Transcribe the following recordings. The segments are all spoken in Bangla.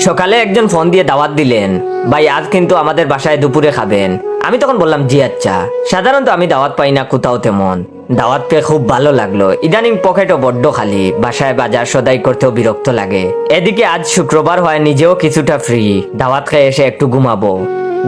সকালে একজন ফোন দিয়ে দাওয়াত দিলেন, ভাই আজ কিন্তু আমাদের বাসায় দুপুরে খাবেন। আমি তখন বললাম জি আচ্ছা। সাধারণত আমি দাওয়াত পাই না কোথাও তেমন, দাওয়াত পেয়ে খুব ভালো লাগলো। ইদানিং পকেটও বড্ড খালি, বাসায় বাজার সদাই করতেও বিরক্ত লাগে। এদিকে আজ শুক্রবার হয়, নিজেও কিছুটা ফ্রি, দাওয়াত খেয়ে এসে একটু ঘুমাবো।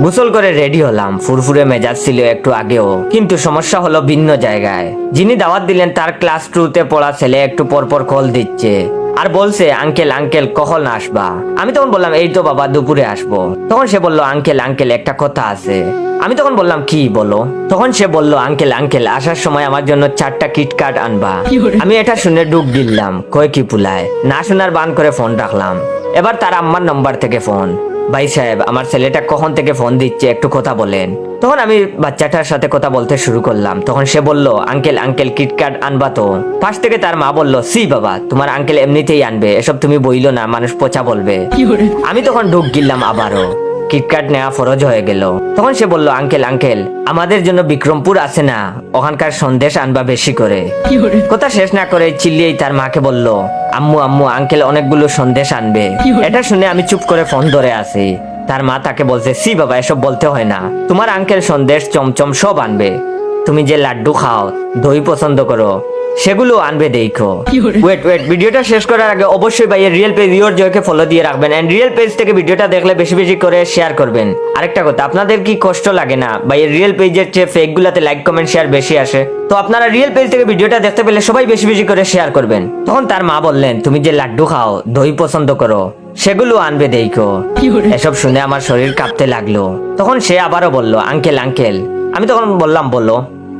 গোসল করে রেডি হলাম, ফুরফুরে মেজাজ ছিল একটু আগেও, কিন্তু সমস্যা হলো ভিন্ন জায়গায়। যিনি দাওয়াত দিলেন তার ক্লাস 2-তে পড়া ছেলে একটু পরপর কল দিচ্ছে আর বলছে আঙ্কেল আঙ্কেল কখন আসবা। আমি তখন বললাম এই তো বাবা দুপুরে আসবো। তখন সে বলল আঙ্কেল আঙ্কেল একটা কথা আছে। আমি তখন বললাম কি বলো। তখন সে বলল আঙ্কেল আঙ্কেল আসার সময় আমার জন্য 4টা কিটকাট আনবা। আমি এটা শুনে ডুব দিলাম, কয় কি পুলায়, না শোনার বান করে ফোন রাখলাম। এবার তার আম্মার নাম্বার থেকে ফোন। ভাই সাহেব আমার ছেলেটা কখন থেকে ফোন দিচ্ছে, একটু কথা বলেন। তখন আমি বাচ্চাটার সাথে কথা বলতে শুরু করলাম। তখন সে বলল আঙ্কেল আঙ্কেল কিটক্যাট আনবা তো। পাশ থেকে তার মা বলল সি বাবা তোমার আঙ্কেল এমনিতেই আনবে, এসব তুমি বইলো না, মানুষ পচা বলবে। আমি তখন ঢুক গিললাম আবারও, কিটক্যাট নেওয়া ফরজ হয়ে গেল। তখন সে বলল আঙ্কেল আঙ্কেল আমাদের জন্য বিক্রমপুর আছে না, ওখানকার সন্দেশ আনবা বেশি করে। কথা শেষ না করে চিল্লিয়েই তার মাকে বলল আম্মু আম্মু আঙ্কেল অনেকগুলো সন্দেশ আনবে। এটা শুনে আমি চুপ করে ফোন ধরে আছি। তার মা তাকে বলছে সি বাবা এসব বলতে হয় না, তোমার আঙ্কেল সন্দেশ চমচম সব আনবে, তুমি যে লাড্ডু খাও দই পছন্দ করো সেগুলো আনবে দেখো। ওয়েট ভিডিওটা শেষ করার আগে অবশ্যই ভাইয়ের রিয়েল পেজ ইওর জয়কে ফলো দিয়ে রাখবেন এন্ড রিয়েল পেজ থেকে ভিডিওটা দেখলে বেশি বেশি করে শেয়ার করবেন। আরেকটা কথা, আপনাদের কি কষ্ট লাগে না ভাইয়ের রিয়েল পেজের চেয়ে ফেক গুলাতে লাইক কমেন্ট শেয়ার বেশি আসে? তো আপনারা রিয়েল পেজ থেকে ভিডিওটা দেখতে পেলে সবাই বেশি বেশি করে শেয়ার করবেন। তখন তার মা বললেন তুমি যে লাড্ডু খাও দই পছন্দ করো সেগুলো আনবে দেখো। এসব শুনে আমার শরীর কাঁপতে লাগলো। তখন সে আবারও বলল আঙ্কেল আঙ্কেল। আমি তখন বললাম বলো।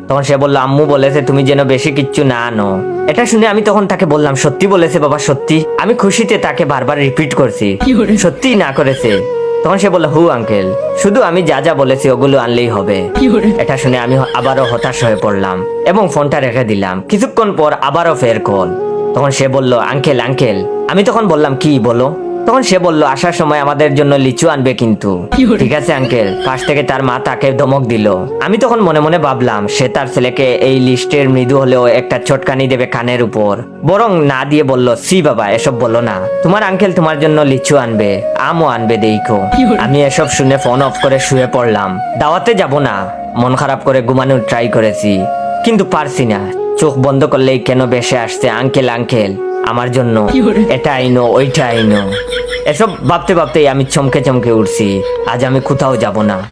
তখন সে বললো আম্মু বলেছে তুমি যেন বেশি কিচ্ছু না আনো। এটা শুনে আমি তখন তাকে বললাম সত্যি বলেছে বাবা সত্যি? আমি খুশিতে তাকে বারবার রিপিট করছি সত্যি না করেছে। তখন সে বললো হু আঙ্কেল, শুধু আমি যা যা বলেছি ওগুলো আনলেই হবে। এটা শুনে আমি আবারও হতাশ হয়ে পড়লাম এবং ফোনটা রেখে দিলাম। কিছুক্ষণ পর আবারও ফের কল। তখন সে বলল আঙ্কেল আঙ্কেল। আমি তখন বললাম কি বলো। তখন সে বলল আসার সময় আমাদের জন্য লিচু আনবে কিন্তু। ঠিক আছে আঙ্কেল। পাশ থেকে তার মা তাকে ধমক দিল। আমি তখন মনে মনে ভাবলাম সে তার ছেলেকে এই লিস্টের মৃদু হলেও একটা চটকানি দেবে কানের উপর, বরং না দিয়ে বলল সি বাবা এসব বলো না, তোমার আঙ্কেল তোমার জন্য লিচু আনবে, আমও আনবে দেখো। আমি এসব শুনে ফোন অফ করে শুয়ে পড়লাম। দাওয়াতে যাব না মন খারাপ করে ঘুমানোর ট্রাই করেছি, কিন্তু পারছি না। চোখ বন্ধ করলেই কেন ভেসে আসছে আঙ্কেল আঙ্কেল আমার জন্য এটা আইনো ওইটা আইনো। এসব ভাবতে ভাবতেই আমি চমকে চমকে উঠছি। আজ আমি কোথাও যাব না।